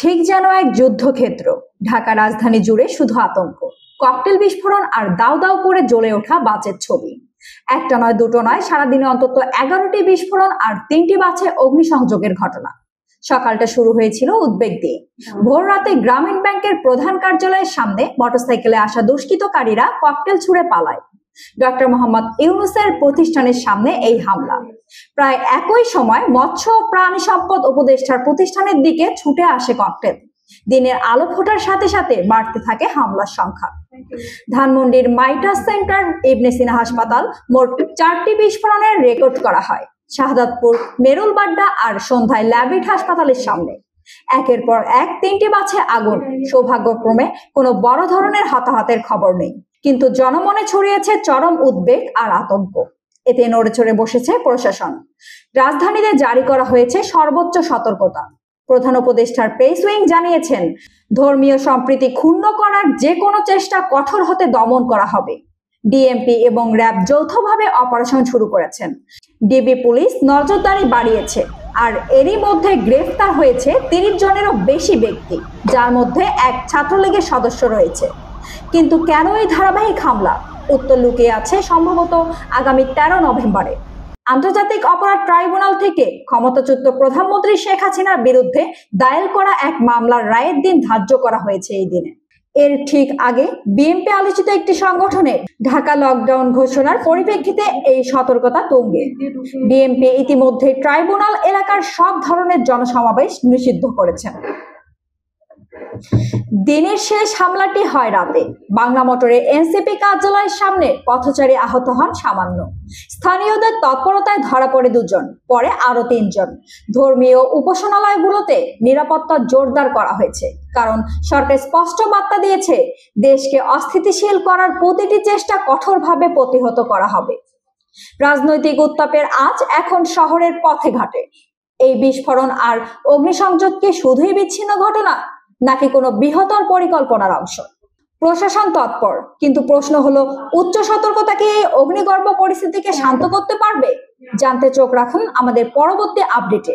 ঠিক যেন এক যুদ্ধক্ষেত্র। ঢাকা রাজধানী জুড়ে শুধু আতঙ্ক, ককটেল বিস্ফোরণ আর দাউ দাউ করে জ্বলে ওঠা বাসের ছবি। একটা নয়, দুটো নয়, সারাদিনে অন্তত 11টি বিস্ফোরণ আর 3টি বাসে অগ্নিসংযোগের ঘটনা। সকালটা শুরু হয়েছিল উদ্বেগ দিয়ে। ভোর রাতে গ্রামীণ ব্যাংকের প্রধান কার্যালয়ের সামনে মোটরসাইকেলে আসা দুষ্কৃতকারীরা ককটেল ছুড়ে পালায়। ডক্টর মোহাম্মদ ইউনূসের প্রতিষ্ঠানের সামনে এই হামলা। প্রায় একই সময় মৎস্য ও প্রাণী সম্পদ উপদেষ্টার প্রতিষ্ঠানের দিকে ছুটে আসে ককটেল। দিনের আলো ফোটার সাথে সাথে বাড়তে থাকে হামলার সংখ্যা। ধানমন্ডির মাইটাস সেন্টার, ইবনে সিনা হাসপাতাল, মোট 4টি বিস্ফোরণের রেকর্ড করা হয়। শাহাদাতপুর, মেরুলবাড্ডা আর সন্ধ্যায় ল্যাবিট হাসপাতালের সামনে। একের পর এক 3টি বাসে আগুন। সৌভাগ্যক্রমে কোনো বড় ধরনের হতাহতের খবর নেই, কিন্তু জনমনে ছড়িয়েছে চরম উদ্বেগ আর আতঙ্ক। এতে নড়েচড়ে বসেছে প্রশাসন। রাজধানীতে জারি করা হয়েছে সর্বোচ্চ সতর্কতা। প্রধান উপদেষ্টার প্রেস উইং জানিয়েছেন, ধর্মীয় সম্প্রীতি ক্ষুণ্ণ করার যে কোনো চেষ্টা কঠোর হতে দমন করা হবে। ডিএমপি এবং র্যাব যৌথভাবে অপারেশন শুরু করেছেন। ডিবি পুলিশ নজরদারি বাড়িয়েছে, আর এরই মধ্যে গ্রেফতার হয়েছে 30 জনেরও বেশি ব্যক্তি, যার মধ্যে এক ছাত্রলীগের সদস্য রয়েছে। কিন্তু কেন এই ধারাবাহিক হামলা? উত্তর লুকিয়ে আছে সম্ভবত আগামী 13 নভেম্বরে। আন্তর্জাতিক অপরাধ ট্রাইব্যুনাল থেকে ক্ষমতাচ্যুত প্রধানমন্ত্রী শেখ হাসিনার বিরুদ্ধে দায়ের করা এক মামলার রায়ের দিন ধার্য করা হয়েছে এই দিনে। এর ঠিক আগে বিএনপি আলোচিত একটি সংগঠনের ঢাকা লকডাউন ঘোষণার পরিপ্রেক্ষিতে এই সতর্কতা তুঙ্গে। বিএনপি ইতিমধ্যে ট্রাইব্যুনাল এলাকার সব ধরনের জনসমাবেশ নিষিদ্ধ করেছেন। দিনের শেষ হামলাটি হয় রাতে। বাংলা মোটরে এনসিপি কার্যালয়ের সামনে পথচারী আহত হন সামান্য। স্থানীয়দের তৎপরতায় ধরা পড়ে 2 জন, পরে আরো 3 জন। ধর্মীয় উপাসনালয়গুলোতে নিরাপত্তা জোরদার করা হয়েছে, কারণ সরকার স্পষ্ট বার্তা দিয়েছে, দেশকে অস্থিতিশীল করার প্রতিটি চেষ্টা কঠোরভাবে প্রতিহত করা হবে। রাজনৈতিক উত্তাপের আঁচ এখন শহরের পথে ঘাটে। এই বিস্ফোরণ আর অগ্নিসংযোগ কি শুধুই বিচ্ছিন্ন ঘটনা, নাকি কোনো বৃহত্তর পরিকল্পনার অংশ? প্রশাসন তৎপর, কিন্তু প্রশ্ন হলো, উচ্চ সতর্কতা কি এই অগ্নিগর্ভ পরিস্থিতিকে শান্ত করতে পারবে? জানতে চোখ রাখুন আমাদের পরবর্তী আপডেটে।